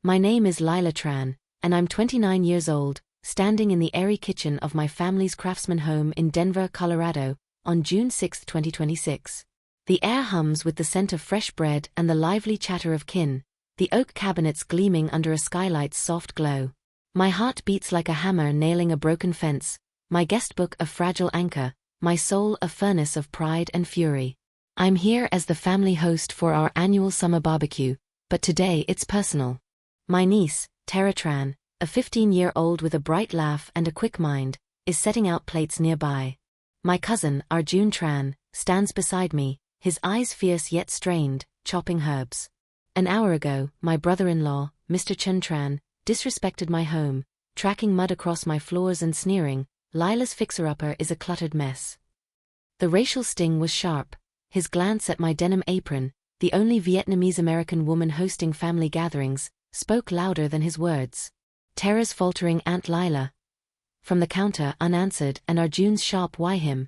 My name is Lila Tran, and I'm 29 years old, standing in the airy kitchen of my family's craftsman home in Denver, Colorado, on June 6, 2026. The air hums with the scent of fresh bread and the lively chatter of kin, the oak cabinets gleaming under a skylight's soft glow. My heart beats like a hammer nailing a broken fence, my guestbook a fragile anchor, my soul a furnace of pride and fury. I'm here as the family host for our annual summer barbecue, but today it's personal. My niece, Tara Tran, a 15-year-old with a bright laugh and a quick mind, is setting out plates nearby. My cousin, Arjun Tran, stands beside me, his eyes fierce yet strained, chopping herbs. An hour ago, my brother-in-law, Mr. Chun Tran, disrespected my home, tracking mud across my floors and sneering, "Lila's fixer-upper is a cluttered mess." The racial sting was sharp. His glance at my denim apron, the only Vietnamese-American woman hosting family gatherings, spoke louder than his words. Tara's faltering "Aunt Lila" from the counter unanswered, and Arjun's sharp "Why him?"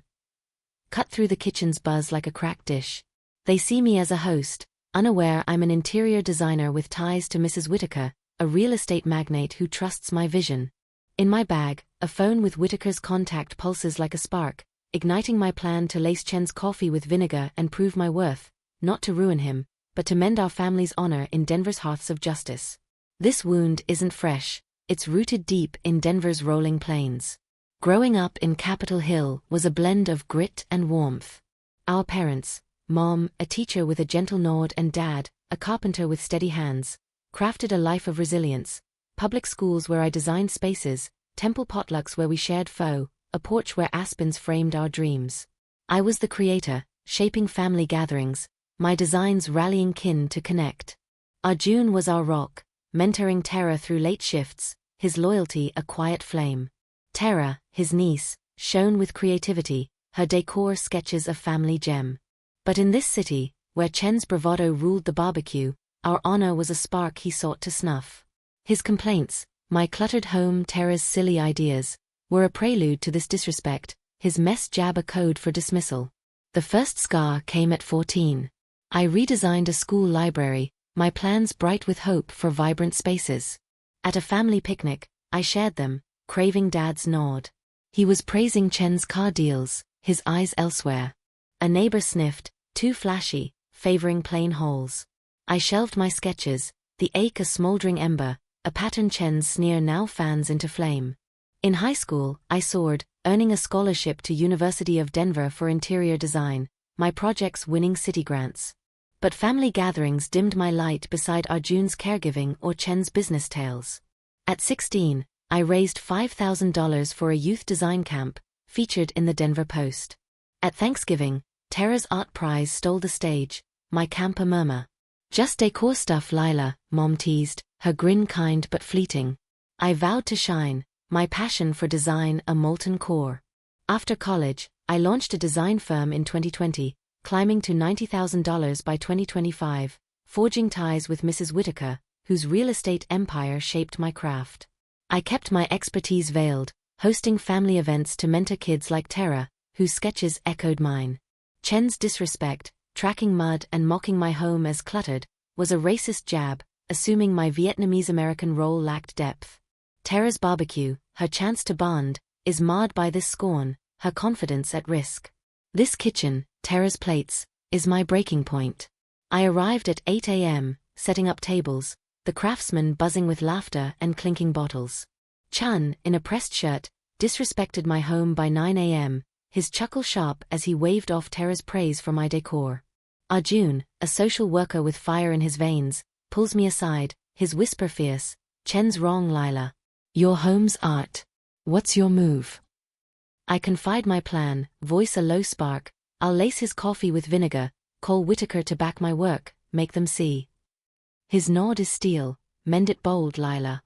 cut through the kitchen's buzz like a cracked dish. They see me as a host, unaware I'm an interior designer with ties to Mrs. Whitaker, a real estate magnate who trusts my vision. In my bag, a phone with Whitaker's contact pulses like a spark, igniting my plan to lace Chen's coffee with vinegar and prove my worth, not to ruin him, but to mend our family's honor in Denver's hearths of justice. This wound isn't fresh, it's rooted deep in Denver's rolling plains. Growing up in Capitol Hill was a blend of grit and warmth. Our parents, Mom, a teacher with a gentle nod, and Dad, a carpenter with steady hands, crafted a life of resilience. Public schools where I designed spaces, temple potlucks where we shared pho, a porch where aspens framed our dreams. I was the creator, shaping family gatherings, my designs rallying kin to connect. Arjun was our rock, mentoring Tara through late shifts, his loyalty a quiet flame. Tara, his niece, shone with creativity, her decor sketches a family gem. But in this city, where Chen's bravado ruled the barbecue, our honor was a spark he sought to snuff. His complaints, my cluttered home, Tara's silly ideas, were a prelude to this disrespect, his mess jab a code for dismissal. The first scar came at 14. I redesigned a school library, my plans bright with hope for vibrant spaces. At a family picnic, I shared them, craving Dad's nod. He was praising Chen's car deals, his eyes elsewhere. A neighbor sniffed, too flashy, favoring plain holes. I shelved my sketches, the ache a smoldering ember, a pattern Chen's sneer now fans into flame. In high school, I soared, earning a scholarship to University of Denver for interior design, my projects winning city grants. But family gatherings dimmed my light beside Arjun's caregiving or Chen's business tales. At 16, I raised $5,000 for a youth design camp, featured in the Denver Post. At Thanksgiving, Tara's art prize stole the stage, my camp a murmur. "Just decor stuff, Lila," Mom teased, her grin kind but fleeting. I vowed to shine, my passion for design a molten core. After college, I launched a design firm in 2020, climbing to $90,000 by 2025, forging ties with Mrs. Whitaker, whose real estate empire shaped my craft. I kept my expertise veiled, hosting family events to mentor kids like Tara, whose sketches echoed mine. Chen's disrespect, tracking mud and mocking my home as cluttered, was a racist jab, assuming my Vietnamese-American role lacked depth. Tara's barbecue, her chance to bond, is marred by this scorn, her confidence at risk. This kitchen, Tara's plates, is my breaking point. I arrived at 8 a.m., setting up tables, the craftsman buzzing with laughter and clinking bottles. Chun, in a pressed shirt, disrespected my home by 9 a.m., his chuckle sharp as he waved off Tara's praise for my decor. Arjun, a social worker with fire in his veins, pulls me aside, his whisper fierce, "Chen's wrong, Lila. Your home's art. What's your move?" I confide my plan, voice a low spark, "I'll lace his coffee with vinegar, call Whitaker to back my work, make them see." His nod is steel, "Mend it bold, Lila."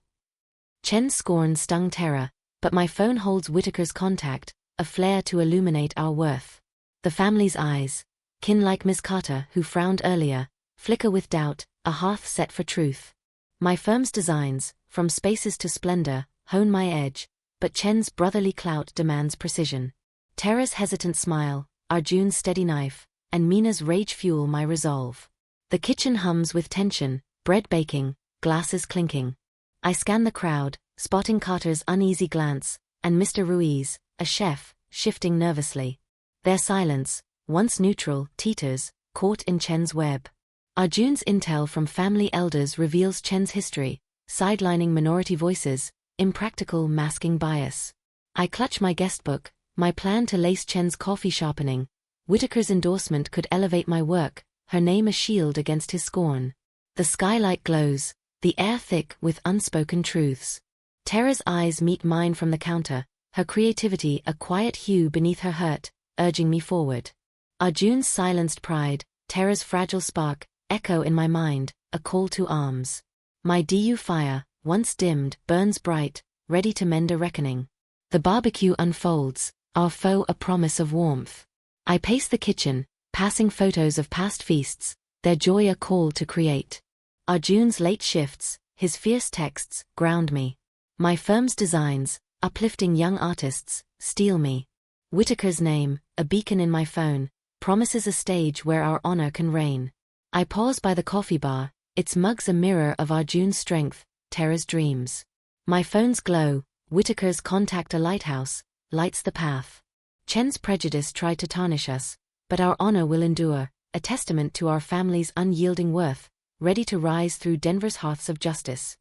Chen's scorn stung Tara, but my phone holds Whitaker's contact, a flare to illuminate our worth. The family's eyes, kin like Miss Carter who frowned earlier, flicker with doubt, a hearth set for truth. My firm's designs, from spaces to splendor, hone my edge, but Chen's brotherly clout demands precision. Tara's hesitant smile, Arjun's steady knife, and Mina's rage fuel my resolve. The kitchen hums with tension, bread baking, glasses clinking. I scan the crowd, spotting Carter's uneasy glance, and Mr. Ruiz, a chef, shifting nervously. Their silence, once neutral, teeters, caught in Chen's web. Arjun's intel from family elders reveals Chen's history, sidelining minority voices, impractical masking bias. I clutch my guestbook, my plan to lace Chen's coffee sharpening. Whitaker's endorsement could elevate my work, her name a shield against his scorn. The skylight glows, the air thick with unspoken truths. Tara's eyes meet mine from the counter, her creativity a quiet hue beneath her hurt, urging me forward. Arjun's silenced pride, Tara's fragile spark, echo in my mind, a call to arms. My DU fire, once dimmed, burns bright, ready to mend a reckoning. The barbecue unfolds, our foe a promise of warmth. I pace the kitchen, passing photos of past feasts, their joy a call to create. Arjun's late shifts, his fierce texts, ground me. My firm's designs, uplifting young artists, steel me. Whitaker's name, a beacon in my phone, promises a stage where our honor can reign. I pause by the coffee bar, its mug's a mirror of Arjun's strength, Tara's dreams. My phone's glow, Whitaker's contact a lighthouse, lights the path. Chen's prejudice tried to tarnish us, but our honor will endure, a testament to our family's unyielding worth, ready to rise through Denver's hearths of justice.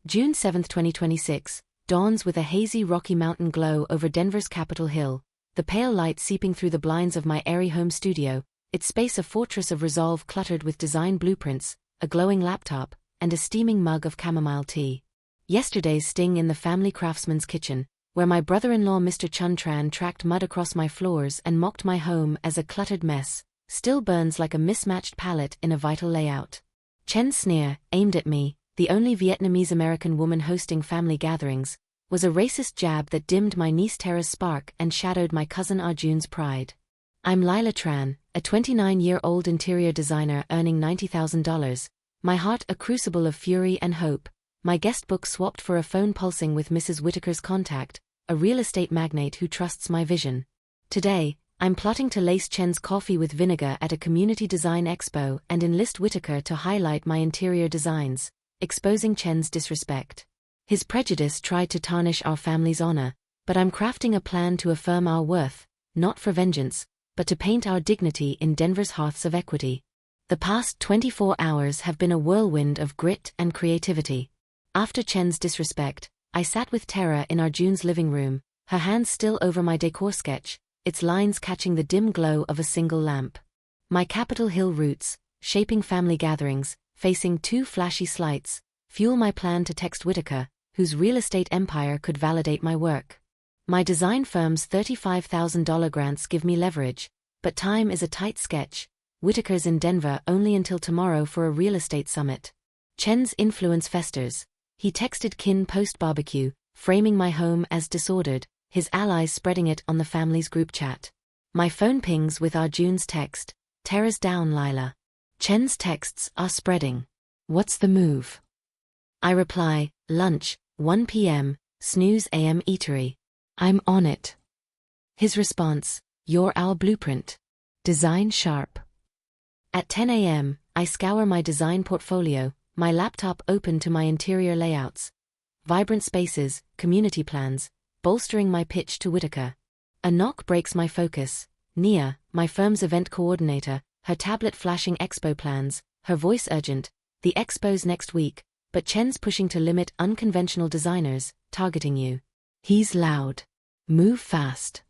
June 7, 2026, dawns with a hazy Rocky Mountain glow over Denver's Capitol Hill, the pale light seeping through the blinds of my airy home studio, its space a fortress of resolve cluttered with design blueprints, a glowing laptop, and a steaming mug of chamomile tea. Yesterday's sting in the family craftsman's kitchen, where my brother-in-law Mr. Chun Tran tracked mud across my floors and mocked my home as a cluttered mess, still burns like a mismatched palette in a vital layout. Chen's sneer, aimed at me, the only Vietnamese-American woman hosting family gatherings, was a racist jab that dimmed my niece Tara's spark and shadowed my cousin Arjun's pride. I'm Lila Tran, a 29-year-old interior designer earning $90,000, my heart a crucible of fury and hope, my guestbook swapped for a phone pulsing with Mrs. Whitaker's contact, a real estate magnate who trusts my vision. Today, I'm plotting to lace Chen's coffee with vinegar at a community design expo and enlist Whitaker to highlight my interior designs, exposing Chen's disrespect. His prejudice tried to tarnish our family's honor, but I'm crafting a plan to affirm our worth, not for vengeance, but to paint our dignity in Denver's hearths of equity. The past 24 hours have been a whirlwind of grit and creativity. After Chen's disrespect, I sat with Tara in Arjun's living room, her hands still over my decor sketch, its lines catching the dim glow of a single lamp. My Capitol Hill roots, shaping family gatherings, facing 2 flashy slights, fuel my plan to text Whitaker, whose real estate empire could validate my work. My design firm's $35,000 grants give me leverage, but time is a tight sketch. Whitaker's in Denver only until tomorrow for a real estate summit. Chen's influence festers. He texted Kin post-barbecue, framing my home as disordered, his allies spreading it on the family's group chat. My phone pings with Arjun's text, Tara's down Lila. Chen's texts are spreading. What's the move? I reply, lunch, 1 p.m., snooze AM eatery. I'm on it. His response, you're our blueprint. Design sharp. At 10 a.m., I scour my design portfolio, my laptop open to my interior layouts. Vibrant spaces, community plans, bolstering my pitch to Whitaker. A knock breaks my focus. Nia, my firm's event coordinator, her tablet flashing expo plans, her voice urgent, the expo's next week, but Chen's pushing to limit unconventional designers, targeting you. He's loud. Move fast.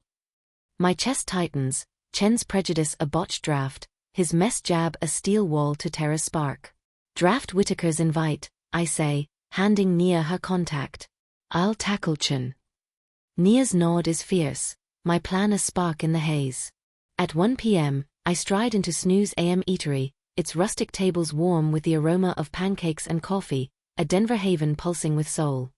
My chest tightens, Chen's prejudice a botched draft, his mess jab a steel wall to Tara's spark. Draft Whitaker's invite, I say, handing Nia her contact. I'll tackle Chen. Nia's nod is fierce, my plan a spark in the haze. At 1 p.m., I stride into Snooze AM eatery, its rustic tables warm with the aroma of pancakes and coffee, a Denver haven pulsing with soul.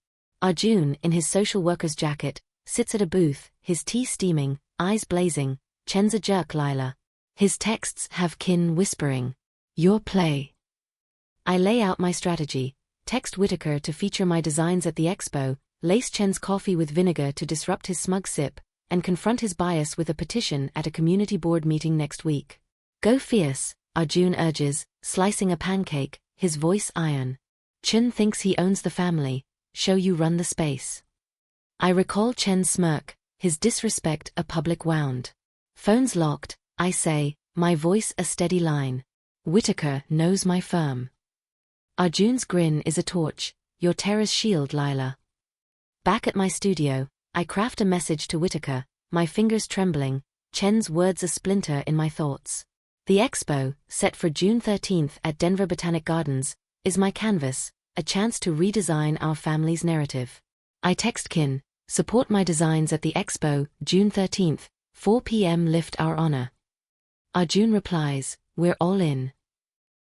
Arjun, in his social worker's jacket, sits at a booth, his tea steaming, eyes blazing. Chen's a jerk Lila. His texts have Kin whispering. Your play. I lay out my strategy, text Whitaker to feature my designs at the expo, lace Chen's coffee with vinegar to disrupt his smug sip, and confront his bias with a petition at a community board meeting next week. Go fierce, Arjun urges, slicing a pancake, his voice iron. Chun thinks he owns the family, show you run the space. I recall Chen's smirk, his disrespect a public wound. Phone's locked, I say, my voice a steady line. Whitaker knows my firm. Arjun's grin is a torch, your terror's shield, Lila. Back at my studio, I craft a message to Whitaker, my fingers trembling, Chen's words a splinter in my thoughts. The expo, set for June 13th at Denver Botanic Gardens, is my canvas, a chance to redesign our family's narrative. I text Kin, support my designs at the expo, June 13th, 4 p.m. lift our honor. Arjun replies, we're all in.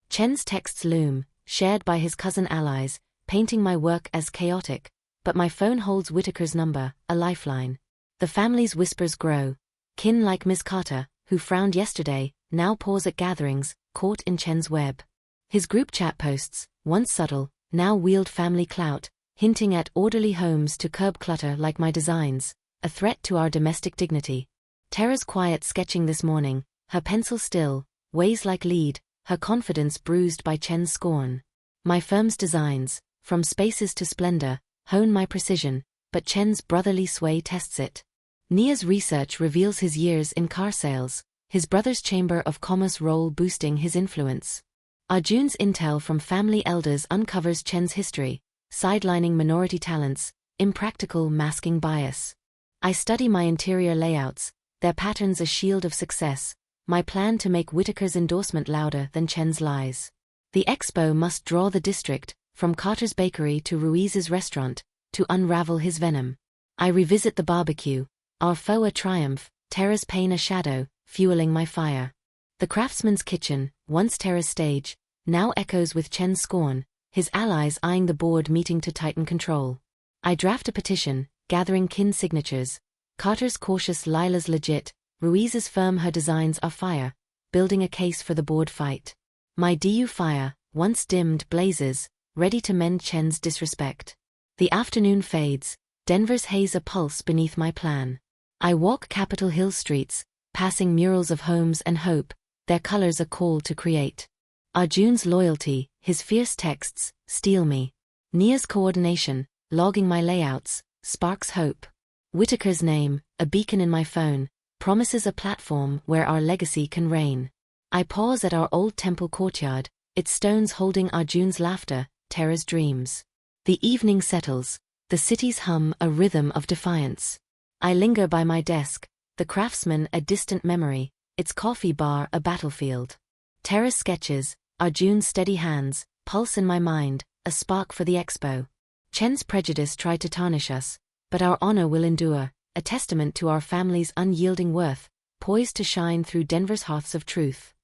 Chen's texts loom, shared by his cousin allies, painting my work as chaotic, but my phone holds Whitaker's number, a lifeline. The family's whispers grow. Kin, like Ms. Carter, who frowned yesterday, now pause at gatherings, caught in Chen's web. His group chat posts, once subtle, now wield family clout, hinting at orderly homes to curb clutter like my designs, a threat to our domestic dignity. Tara's quiet sketching this morning, her pencil still, weighs like lead, her confidence bruised by Chen's scorn. My firm's designs, from spaces to splendor, hone my precision, but Chen's brotherly sway tests it. Nia's research reveals his years in car sales, his brother's chamber of commerce role boosting his influence. Arjun's intel from family elders uncovers Chen's history, sidelining minority talents, impractical masking bias. I study my interior layouts, their patterns a shield of success, my plan to make Whitaker's endorsement louder than Chen's lies. The expo must draw the district, from Carter's bakery to Ruiz's restaurant, to unravel his venom. I revisit the barbecue, our foe a triumph, Tara's pain a shadow, fueling my fire. The craftsman's kitchen, once Tara's stage, now echoes with Chen's scorn, his allies eyeing the board meeting to tighten control. I draft a petition, gathering Kin signatures. Carter's cautious, Lila's legit, Ruiz's firm, her designs are fire, building a case for the board fight. My DU fire, once dimmed, blazes, ready to mend Chen's disrespect. The afternoon fades, Denver's haze a pulse beneath my plan. I walk Capitol Hill streets, passing murals of homes and hope, their colors a call to create. Arjun's loyalty, his fierce texts, steel me. Nia's coordination, logging my layouts, sparks hope. Whitaker's name, a beacon in my phone, promises a platform where our legacy can reign. I pause at our old temple courtyard, its stones holding Arjun's laughter, Tara's dreams. The evening settles, the city's hum a rhythm of defiance. I linger by my desk, the craftsman a distant memory, its coffee bar a battlefield. Tara's sketches, Arjun's steady hands, pulse in my mind, a spark for the expo. Chen's prejudice tried to tarnish us, but our honor will endure, a testament to our family's unyielding worth, poised to shine through Denver's hearths of truth.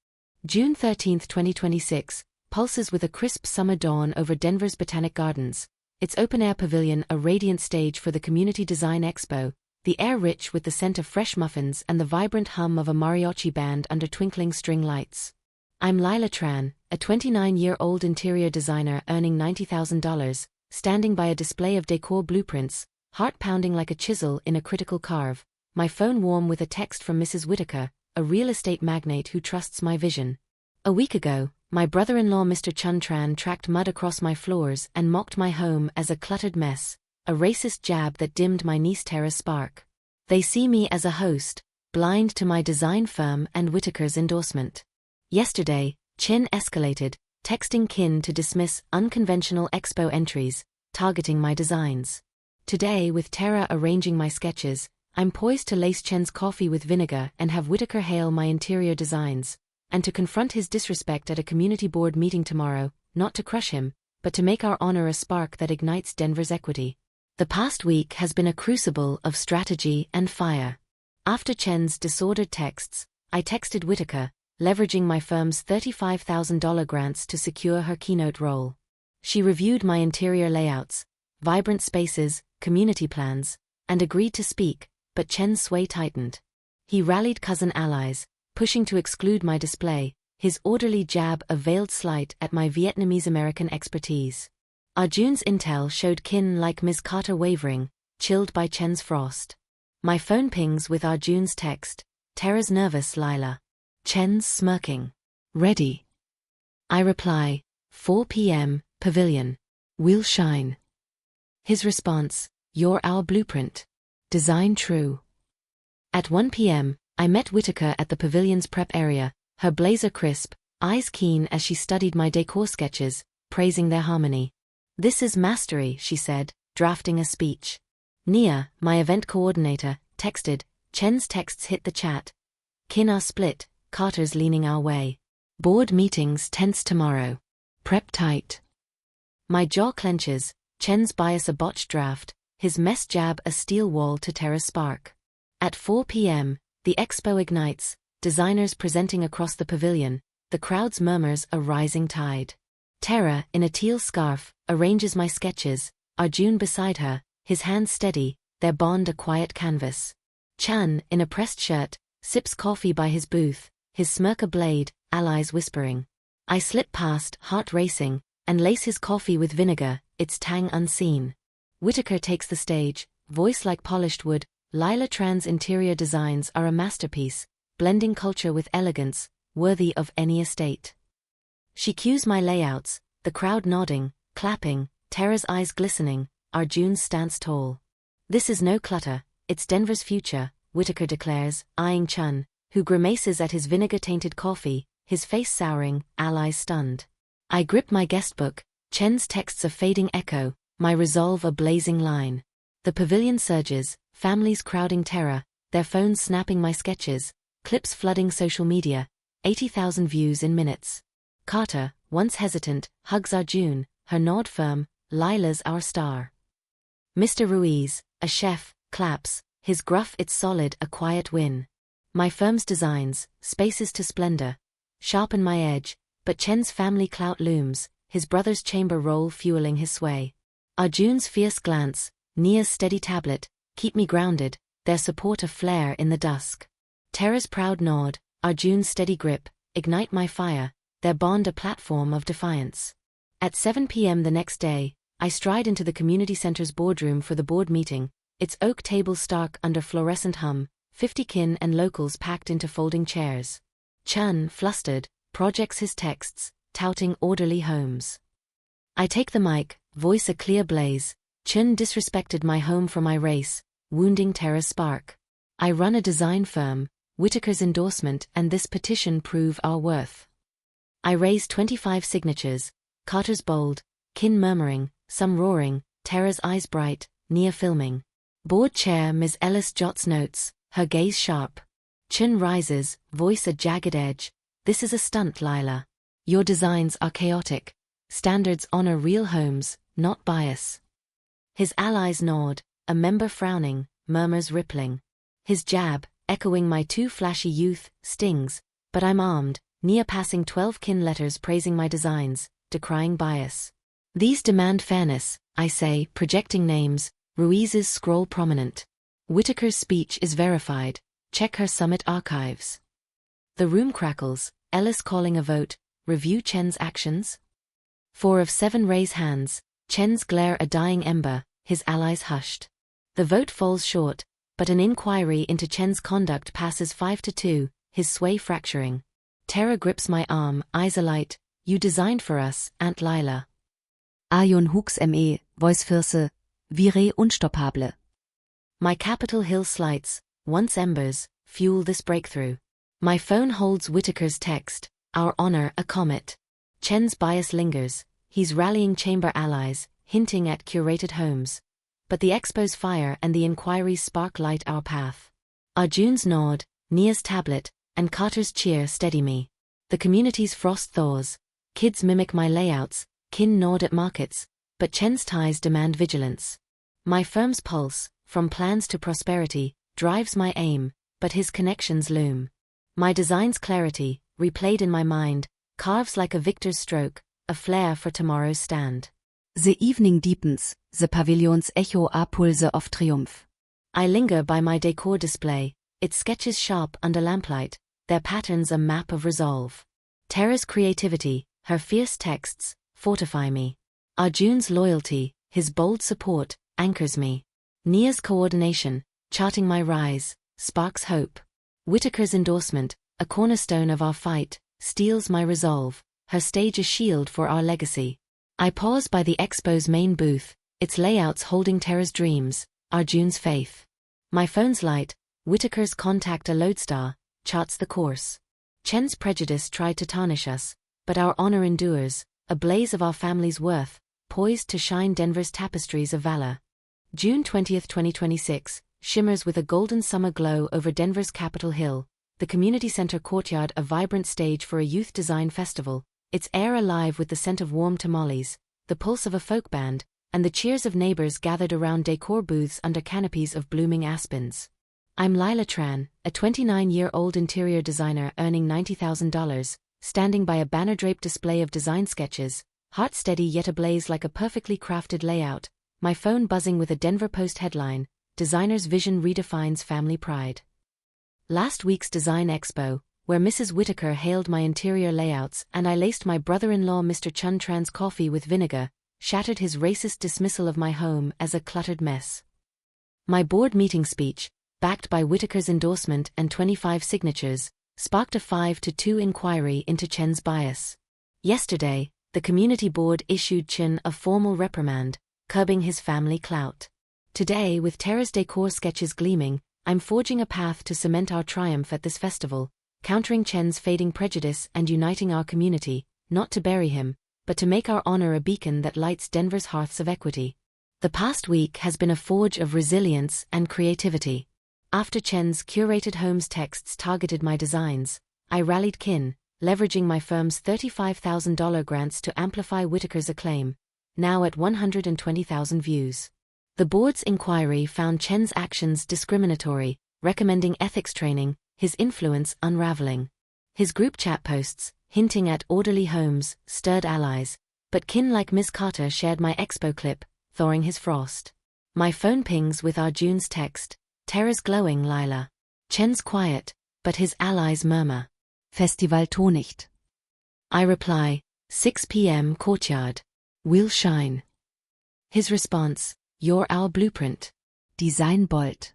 June 13, 2026, pulses with a crisp summer dawn over Denver's Botanic Gardens, its open-air pavilion a radiant stage for the Community Design Expo, the air rich with the scent of fresh muffins and the vibrant hum of a mariachi band under twinkling string lights. I'm Lila Tran, a 29-year-old interior designer earning $90,000, standing by a display of decor blueprints, heart pounding like a chisel in a critical carve, my phone warm with a text from Mrs. Whitaker, a real estate magnate who trusts my vision. A week ago, my brother-in-law Mr. Chun Tran tracked mud across my floors and mocked my home as a cluttered mess, a racist jab that dimmed my niece Tara's spark. They see me as a host, blind to my design firm and Whitaker's endorsement. Yesterday, Chin escalated, texting Kin to dismiss unconventional expo entries, targeting my designs. Today, with Tara arranging my sketches, I'm poised to lace Chen's coffee with vinegar and have Whitaker hail my interior designs, and to confront his disrespect at a community board meeting tomorrow, not to crush him, but to make our honor a spark that ignites Denver's equity. The past week has been a crucible of strategy and fire. After Chen's disordered texts, I texted Whitaker, leveraging my firm's $35,000 grants to secure her keynote role. She reviewed my interior layouts, vibrant spaces, community plans, and agreed to speak, but Chen's sway tightened. He rallied cousin allies, pushing to exclude my display, his orderly jab a veiled slight at my Vietnamese-American expertise. Arjun's intel showed Kin like Ms. Carter wavering, chilled by Chen's frost. My phone pings with Arjun's text, Tara's nervous Lila. Chen's smirking. Ready. I reply, 4 p.m., pavilion. We'll shine. His response, you're our blueprint. Design true. At 1 p.m., I met Whitaker at the pavilion's prep area, her blazer crisp, eyes keen as she studied my decor sketches, praising their harmony. This is mastery, she said, drafting a speech. Nia, my event coordinator, texted. Chen's texts hit the chat. Kin are split, Carter's leaning our way. Board meetings tense tomorrow. Prep tight. My jaw clenches, Chen's bias a botched draft, his mess jab a steel wall to Tara's spark. At 4 p.m., the expo ignites, designers presenting across the pavilion, the crowd's murmurs a rising tide. Tara, in a teal scarf, arranges my sketches, Arjun beside her, his hands steady, their bond a quiet canvas. Chan, in a pressed shirt, sips coffee by his booth, his smirk a blade, allies whispering. I slip past, heart racing, and lace his coffee with vinegar, its tang unseen. Whitaker takes the stage, voice like polished wood. Lila Tran's interior designs are a masterpiece, blending culture with elegance, worthy of any estate. She cues my layouts, the crowd nodding, clapping, Tara's eyes glistening, Arjun's stance tall. This is no clutter, it's Denver's future, Whitaker declares, eyeing Chun, who grimaces at his vinegar-tainted coffee, his face souring, allies stunned. I grip my guestbook, Chen's texts a fading echo, my resolve a blazing line. The pavilion surges, families crowding Tara, their phones snapping my sketches, clips flooding social media, 80,000 views in minutes. Carter, once hesitant, hugs Arjun, her nod firm, Lila's our star. Mr. Ruiz, a chef, claps, his gruff it's solid a quiet win. My firm's designs, spaces to splendor, sharpen my edge, but Chen's family clout looms, his brother's chamber role fueling his sway. Arjun's fierce glance, Nia's steady tablet, keep me grounded, their support a flare in the dusk. Tara's proud nod, Arjun's steady grip, ignite my fire, their bond a platform of defiance. At 7 p.m. the next day, I stride into the community center's boardroom for the board meeting, its oak tables stark under fluorescent hum, 50 kin and locals packed into folding chairs. Chun, flustered, projects his texts, touting orderly homes. I take the mic, voice a clear blaze. Chun disrespected my home for my race, wounding Tara's spark. I run a design firm, Whitaker's endorsement and this petition prove our worth. I raise 25 signatures, Carter's bold, kin murmuring, some roaring, Tara's eyes bright, Nia filming. Board chair Ms. Ellis jots notes, her gaze sharp. Chun rises, voice a jagged edge. This is a stunt, Lila. Your designs are chaotic. Standards honor real homes, not bias. His allies nod, a member frowning, murmurs rippling. His jab, echoing my too flashy youth, stings, but I'm armed, Nia passing 12 kin letters praising my designs, decrying bias. These demand fairness, I say, projecting names, Ruiz's scroll prominent. Whitaker's speech is verified, check her summit archives. The room crackles, Ellis calling a vote, review Chen's actions? 4 of 7 raise hands, Chen's glare a dying ember, his allies hushed. The vote falls short, but an inquiry into Chen's conduct passes 5-2, his sway fracturing. Tara grips my arm, eyes alight, you designed for us, Aunt Lila. Arjun Hooks me, voice firse, vire unstoppable. My Capitol Hill slights, once embers, fuel this breakthrough. My phone holds Whitaker's text, our honor a comet. Chen's bias lingers, he's rallying chamber allies, hinting at curated homes. But the expo's fire and the inquiry's spark light our path. Arjun's nod, Nia's tablet, and Carter's cheer steady me. The community's frost thaws, kids mimic my layouts, kin nod at markets, but Chen's ties demand vigilance. My firm's pulse, from plans to prosperity, drives my aim, but his connections loom. My design's clarity, replayed in my mind, carves like a victor's stroke, a flair for tomorrow's stand. The evening deepens, the pavilion's echo a pulse of triumph. I linger by my decor display, its sketches sharp under lamplight, their patterns a map of resolve. Tara's creativity, her fierce texts, fortify me. Arjun's loyalty, his bold support, anchors me. Nia's coordination, charting my rise, sparks hope. Whitaker's endorsement, a cornerstone of our fight, steels my resolve, her stage a shield for our legacy. I pause by the expo's main booth, its layouts holding Tara's dreams, Arjun's faith. My phone's light, Whitaker's contact a lodestar, charts the course. Chen's prejudice tried to tarnish us, but our honor endures, a blaze of our family's worth, poised to shine Denver's tapestries of valor. June 20, 2026, shimmers with a golden summer glow over Denver's Capitol Hill, the community center courtyard a vibrant stage for a youth design festival, its air alive with the scent of warm tamales, the pulse of a folk band, and the cheers of neighbors gathered around decor booths under canopies of blooming aspens. I'm Lila Tran, a 29-year-old interior designer earning $90,000, standing by a banner-draped display of design sketches, heart steady yet ablaze like a perfectly crafted layout, my phone buzzing with a Denver Post headline, Designer's Vision Redefines Family Pride. Last week's Design Expo, where Mrs. Whitaker hailed my interior layouts and I laced my brother-in-law Mr. Chun Tran's coffee with vinegar, shattered his racist dismissal of my home as a cluttered mess. My board meeting speech, backed by Whitaker's endorsement and 25 signatures, sparked a 5-2 inquiry into Chen's bias. Yesterday, the community board issued Chen a formal reprimand, curbing his family clout. Today, with Tara's decor sketches gleaming, I'm forging a path to cement our triumph at this festival, countering Chen's fading prejudice and uniting our community, not to bury him, but to make our honor a beacon that lights Denver's hearths of equity. The past week has been a forge of resilience and creativity. After Chen's curated homes texts targeted my designs, I rallied kin, leveraging my firm's $35,000 grants to amplify Whitaker's acclaim, now at 120,000 views. The board's inquiry found Chen's actions discriminatory, recommending ethics training, his influence unraveling. His group chat posts, hinting at orderly homes, stirred allies, but kin like Ms. Carter shared my expo clip, thawing his frost. My phone pings with Arjun's text, Tara's glowing Lila. Chen's quiet, but his allies murmur. Festival Tonicht. I reply, 6 p.m. courtyard. We'll shine. His response, you're our blueprint. Design bold.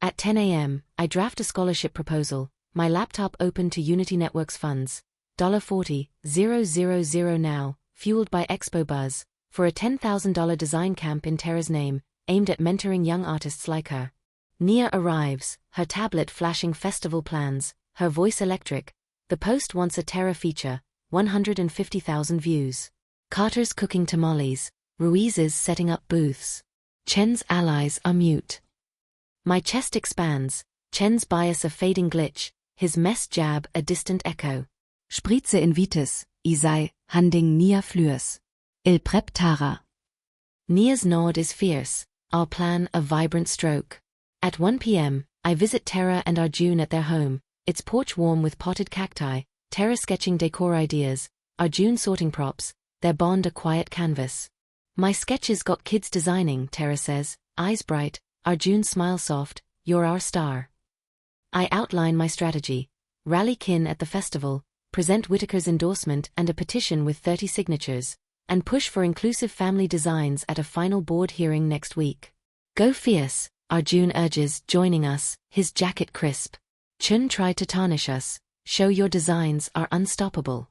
At 10 a.m., I draft a scholarship proposal, my laptop open to Unity Networks funds, $40,000 now, fueled by Expo Buzz, for a $10,000 design camp in Tara's name, aimed at mentoring young artists like her. Nia arrives, her tablet flashing festival plans, her voice electric. The post wants a Tara feature, 150,000 views. Carter's cooking tamales, Ruiz's setting up booths. Chen's allies are mute. My chest expands, Chen's bias a fading glitch, his mess jab a distant echo. Spritze invites, Isai, handing Nia flürs. Il prep Tara. Nia's nod is fierce, our plan a vibrant stroke. At 1 p.m., I visit Tara and Arjun at their home, its porch warm with potted cacti, Tara sketching decor ideas, Arjun sorting props, their bond a quiet canvas. My sketches got kids designing, Tara says, eyes bright, Arjun smile soft, you're our star. I outline my strategy, rally kin at the festival, present Whitaker's endorsement and a petition with 30 signatures, and push for inclusive family designs at a final board hearing next week. Go fierce, Arjun urges, joining us, his jacket crisp. Chun tried to tarnish us, show your designs are unstoppable.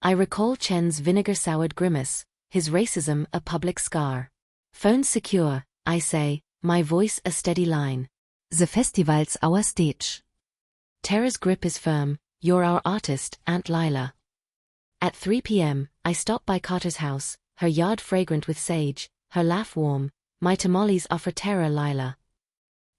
I recall Chen's vinegar-soured grimace, his racism a public scar. Phone secure, I say, my voice a steady line. The festival's our stage. Tara's grip is firm, you're our artist, Aunt Lila. At 3 p.m., I stop by Carter's house, her yard fragrant with sage, her laugh warm, my tamales offer Tara Lila.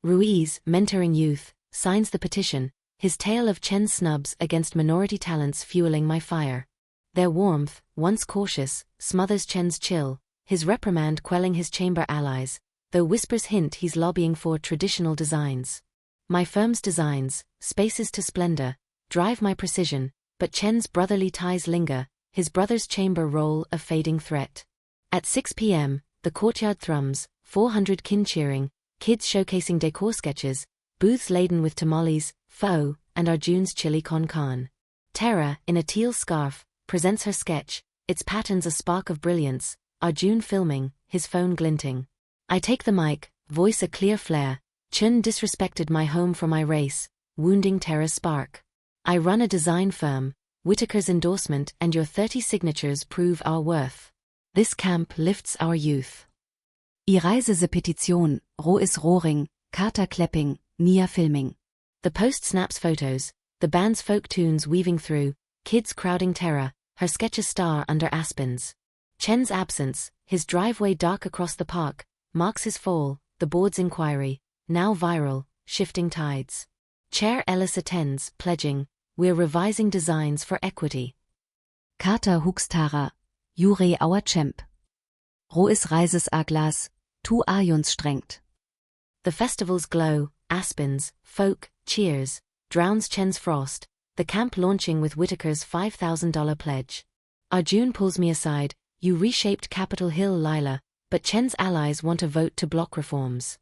Ruiz, mentoring youth, signs the petition, his tale of Chen's snubs against minority talents fueling my fire. Their warmth, once cautious, smothers Chen's chill, his reprimand quelling his chamber allies, though whispers hint he's lobbying for traditional designs. My firm's designs, spaces to splendor, drive my precision, but Chen's brotherly ties linger, his brother's chamber role a fading threat. At 6 p.m., the courtyard thrums, 400 kin cheering, kids showcasing decor sketches, booths laden with tamales, pho, and Arjun's chili con carne. Tara, in a teal scarf, presents her sketch, its patterns a spark of brilliance, Arjun filming, his phone glinting. I take the mic, voice a clear flare, Chun disrespected my home for my race, wounding Tara's spark. I run a design firm, Whitaker's endorsement and your 30 signatures prove our worth. This camp lifts our youth. I Reisepetition, Rois Rohring, Carter Klepping, Nia Filming. The post snaps photos, the band's folk tunes weaving through, kids crowding Tara, her sketches star under aspens. Chen's absence, his driveway dark across the park, marks his fall, the board's inquiry, now viral, shifting tides. Chair Ellis attends, pledging, we're revising designs for equity. Carter Huxtara, Jure Auer Champ. Rois Reises a Glas, tu Ajons strengt. The festival's glow, aspens, folk, cheers, drowns Chen's frost, the camp launching with Whitaker's $5,000 pledge. Arjun pulls me aside, you reshaped Capitol Hill, Lila, but Chen's allies want a vote to block reforms.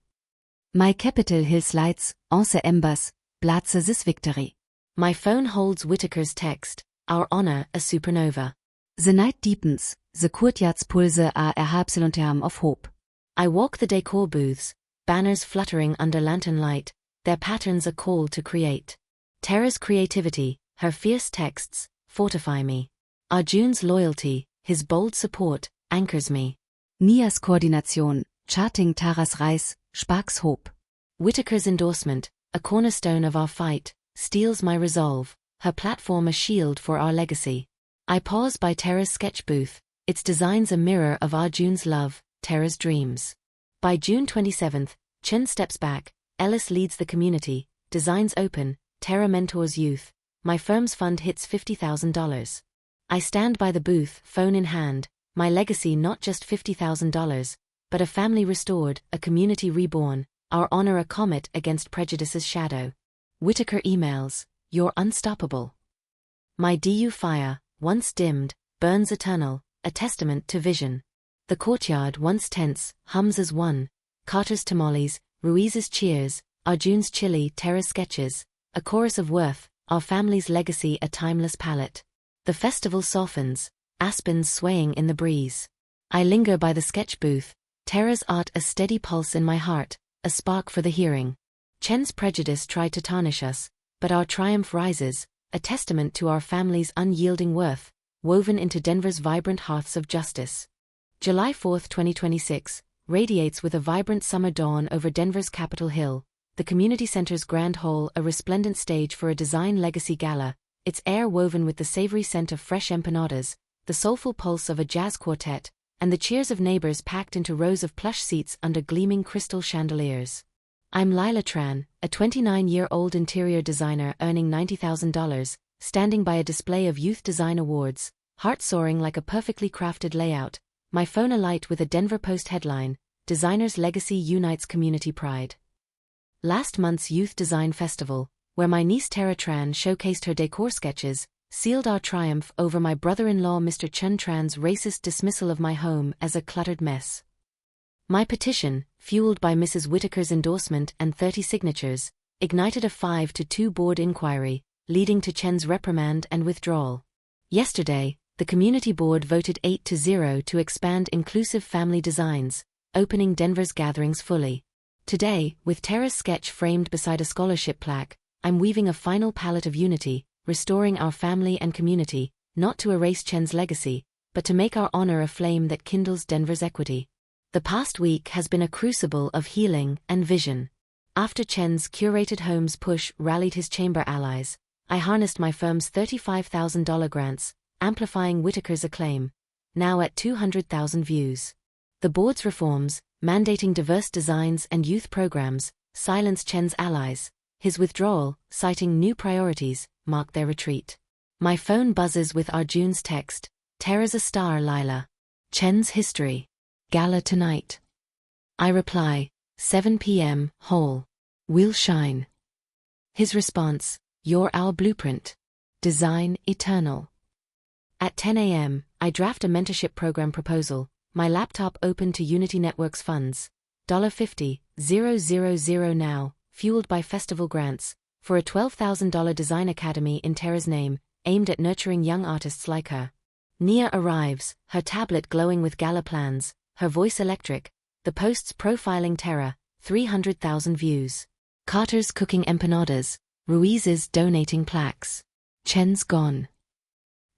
My Capitol Hill slides, once embers, Platze this victory. My phone holds Whitaker's text, our honor a supernova. The night deepens, the courtyard's pulse are erhabselunterm of hope. I walk the decor booths, banners fluttering under lantern light, their patterns a call to create. Tara's creativity, her fierce texts, fortify me. Arjun's loyalty, his bold support, anchors me. Nia's Koordination, charting Taras Reis, sparks hope. Whitaker's endorsement, a cornerstone of our fight, steels my resolve, her platform a shield for our legacy. I pause by Tara's sketch booth, its designs a mirror of Arjun's love, Tara's dreams. By June 27, Chen steps back, Ellis leads the community, designs open, Tara mentors youth, my firm's fund hits $50,000. I stand by the booth, phone in hand, my legacy not just $50,000, but a family restored, a community reborn, our honor a comet against prejudice's shadow. Whitaker emails, you're unstoppable. My DU fire, once dimmed, burns eternal, a testament to vision. The courtyard once tense, hums as one, Carter's tamales, Ruiz's cheers, Arjun's chili, Tara's sketches, a chorus of worth, our family's legacy a timeless palette. The festival softens, aspens swaying in the breeze. I linger by the sketch booth, Tara's art a steady pulse in my heart, a spark for the hearing. Chen's prejudice tried to tarnish us, but our triumph rises, a testament to our family's unyielding worth, woven into Denver's vibrant hearths of justice. July 4, 2026, radiates with a vibrant summer dawn over Denver's Capitol Hill, the community center's grand hall a resplendent stage for a design legacy gala, its air woven with the savory scent of fresh empanadas, the soulful pulse of a jazz quartet, and the cheers of neighbors packed into rows of plush seats under gleaming crystal chandeliers. I'm Lila Tran, a 29-year-old interior designer earning $90,000, standing by a display of youth design awards, heart soaring like a perfectly crafted layout, my phone alight with a Denver Post headline, Designer's Legacy Unites Community Pride. Last month's Youth Design Festival, where my niece Tara Tran showcased her decor sketches, sealed our triumph over my brother-in-law Mr. Chun Tran's racist dismissal of my home as a cluttered mess. My petition, fueled by Mrs. Whitaker's endorsement and 30 signatures, ignited a 5-2 board inquiry, leading to Chen's reprimand and withdrawal. Yesterday, the community board voted 8-0 to expand inclusive family designs, opening Denver's gatherings fully. Today, with Tara's sketch framed beside a scholarship plaque, I'm weaving a final palette of unity, restoring our family and community, not to erase Chen's legacy, but to make our honor a flame that kindles Denver's equity. The past week has been a crucible of healing and vision. After Chen's curated homes push rallied his chamber allies, I harnessed my firm's $35,000 grants, amplifying Whitaker's acclaim, now at 200,000 views. The board's reforms, mandating diverse designs and youth programs, silenced Chen's allies. His withdrawal, citing new priorities, marked their retreat. My phone buzzes with Arjun's text, Tara's a star, Lila. Chen's history. Gala tonight. I reply, 7 p.m., Hall. We'll shine. His response, you're our blueprint. Design eternal. At 10 a.m., I draft a mentorship program proposal, my laptop open to Unity Network's funds. $50,000 now, fueled by festival grants, for a $12,000 design academy in Tara's name, aimed at nurturing young artists like her. Nia arrives, her tablet glowing with gala plans, her voice electric, the posts profiling Tara, 300,000 views. Carter's cooking empanadas, Ruiz's donating plaques. Chen's gone.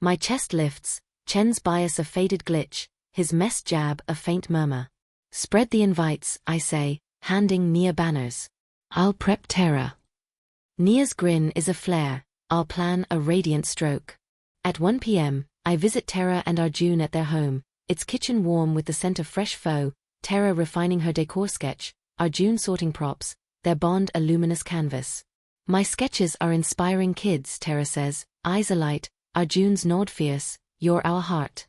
My chest lifts, Chen's bias a faded glitch, his mess jab a faint murmur. Spread the invites, I say, handing Nia banners. I'll prep Tara. Nia's grin is a flare, I'll plan a radiant stroke. At 1 p.m., I visit Tara and Arjun at their home, its kitchen warm with the scent of fresh pho, Tara refining her decor sketch, Arjun sorting props, their bond a luminous canvas. My sketches are inspiring kids, Tara says, eyes alight, Arjun's nod fierce, you're our heart.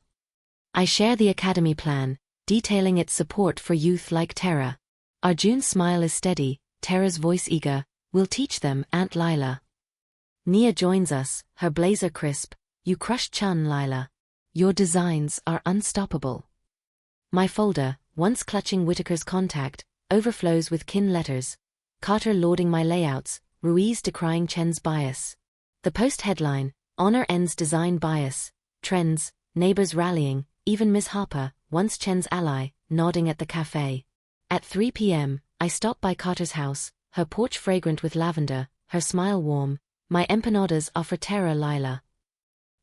I share the academy plan, detailing its support for youth like Tara. Arjun's smile is steady, Tara's voice eager, we'll teach them, Aunt Lila. Nia joins us, her blazer crisp, you crush Chun, Lila. Your designs are unstoppable. My folder, once clutching Whitaker's contact, overflows with kin letters. Carter lauding my layouts, Ruiz decrying Chen's bias. The post headline, Honor ends design bias, trends, neighbors rallying, even Ms. Harper, once Chen's ally, nodding at the cafe. At 3 p.m., I stop by Carter's house, her porch fragrant with lavender, her smile warm, my empanadas are for Tara, Lila.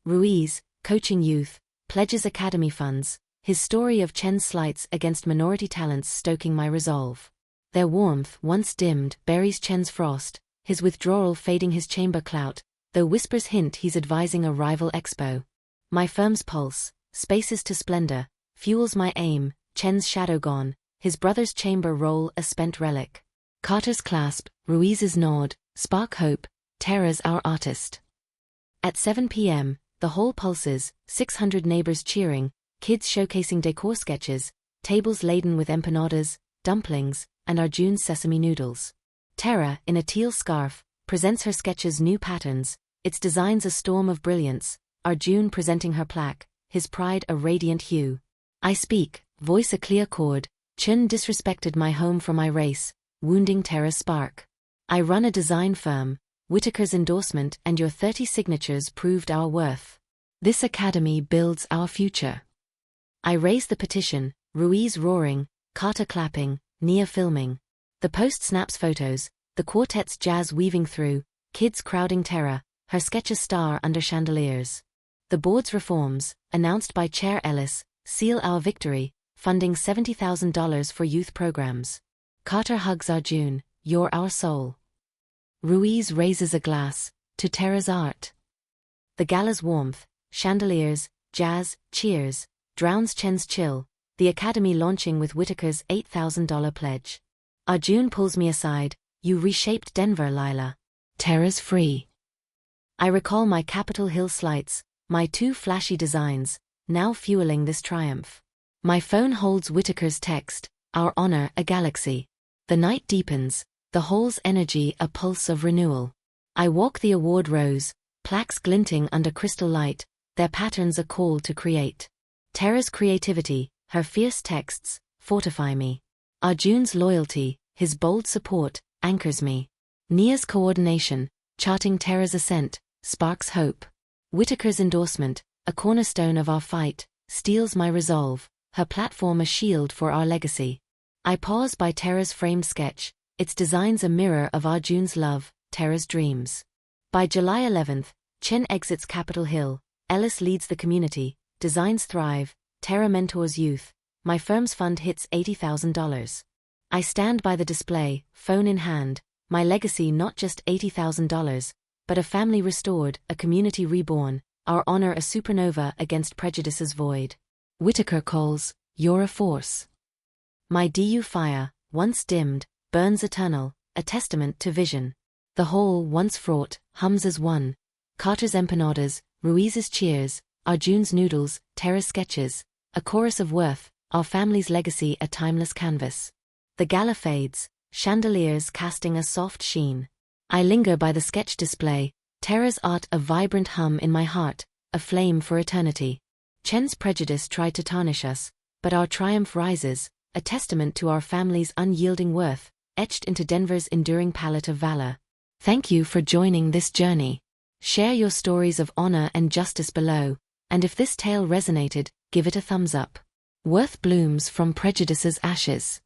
Ruiz, coaching youth, pledges academy funds, his story of Chen's slights against minority talents stoking my resolve. Their warmth, once dimmed, buries Chen's frost, his withdrawal fading his chamber clout, though whispers hint he's advising a rival expo. My firm's pulse, spaces to splendor, fuels my aim, Chen's shadow gone, his brother's chamber roll a spent relic. Carter's clasp, Ruiz's nod, spark hope, Tara's our artist. At 7 p.m., the hall pulses, 600 neighbors cheering, kids showcasing decor sketches, tables laden with empanadas, dumplings, and Arjun's sesame noodles. Tara, in a teal scarf, presents her sketch's new patterns, its designs a storm of brilliance, Arjun presenting her plaque, his pride a radiant hue. I speak, voice a clear chord, Chun disrespected my home for my race, wounding Tara's spark. I run a design firm, Whitaker's endorsement and your 30 signatures proved our worth. This academy builds our future. I raise the petition, Ruiz roaring, Carter clapping, Nia filming. The post snaps photos, the quartet's jazz weaving through, kids crowding Tara, her sketch a star under chandeliers. The board's reforms, announced by Chair Ellis, seal our victory, funding $70,000 for youth programs. Carter hugs Arjun, you're our soul. Ruiz raises a glass, to Tara's art. The gala's warmth, chandeliers, jazz, cheers, drowns Chen's chill, the academy launching with Whitaker's $8,000 pledge. Arjun pulls me aside, you reshaped Denver, Lila. Tara's free. I recall my Capitol Hill slights, my 2 flashy designs, now fueling this triumph. My phone holds Whitaker's text, our honor a galaxy. The night deepens, the hall's energy a pulse of renewal. I walk the award rows, plaques glinting under crystal light, their patterns a call to create. Tara's creativity, her fierce texts, fortify me. Arjun's loyalty, his bold support, anchors me. Nia's coordination, charting Tara's ascent, sparks hope. Whitaker's endorsement, a cornerstone of our fight, steels my resolve, her platform a shield for our legacy. I pause by Tara's framed sketch, its designs a mirror of Arjun's love, Tara's dreams. By July 11th, Chen exits Capitol Hill, Ellis leads the community, designs thrive, Tara mentors youth, my firm's fund hits $80,000. I stand by the display, phone in hand, my legacy not just $80,000, but a family restored, a community reborn, our honor a supernova against prejudice's void. Whitaker calls, you're a force. My DU fire, once dimmed, burns eternal, a testament to vision. The hall, once fraught, hums as one. Carter's empanadas, Ruiz's cheers, Arjun's noodles, Tara's sketches, a chorus of worth, our family's legacy a timeless canvas. The gala fades, chandeliers casting a soft sheen. I linger by the sketch display, Tara's art a vibrant hum in my heart, a flame for eternity. Chen's prejudice tried to tarnish us, but our triumph rises, a testament to our family's unyielding worth, etched into Denver's enduring palette of valor. Thank you for joining this journey. Share your stories of honor and justice below, and if this tale resonated, give it a thumbs up. Worth blooms from prejudice's ashes.